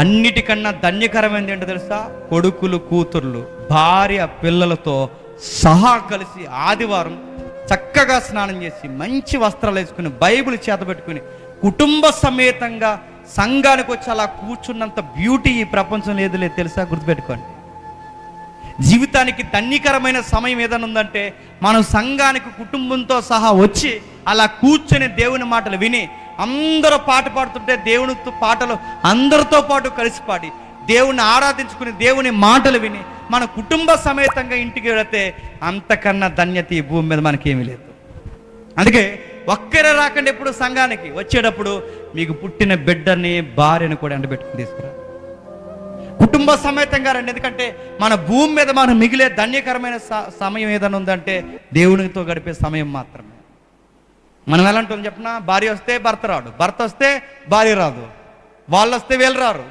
అన్నిటికన్నా ధన్యకరమైనది ఏంటో తెలుసా? కొడుకులు కూతుర్లు భార్య పిల్లలతో సహా కలిసి ఆదివారం చక్కగా స్నానం చేసి మంచి వస్త్రాలు వేసుకుని బైబిల్ చేతబెట్టుకుని కుటుంబ సమేతంగా సంఘానికి వచ్చి అలా కూర్చున్నంత బ్యూటీ ఈ ప్రపంచం లేదు తెలుసా? గుర్తుపెట్టుకోండి. జీవితానికి ధన్యకరమైన సమయం ఏదైనా ఉందంటే మనం సంఘానికి కుటుంబంతో సహా వచ్చి అలా కూర్చొని దేవుని మాటలు విని, అందరూ పాట పాడుతుంటే దేవునితో పాటలు అందరితో పాటు కలిసి పాడి దేవుని ఆరాధించుకుని దేవుని మాటలు విని మన కుటుంబ సమేతంగా ఇంటికి వెళితే అంతకన్నా ధన్యత ఈ భూమి మీద మనకేమీ లేదు. అందుకే ఒక్కరే రాకండి, ఎప్పుడు సంఘానికి వచ్చేటప్పుడు మీకు పుట్టిన బిడ్డని భార్యను కూడా ఎండబెట్టుకుని తీసుకురా. కుటుంబ సమేతంగా రండి. ఎందుకంటే మన భూమి మీద మనం మిగిలే ధన్యకరమైన సమయం ఏదైనా ఉందంటే దేవునితో గడిపే సమయం మాత్రమే. మనం ఎలా ఉంటుంది చెప్పినా, భార్య వస్తే భర్త రాడు, భర్త వస్తే భార్య రాదు, వాళ్ళు వస్తే వీళ్ళు రారు.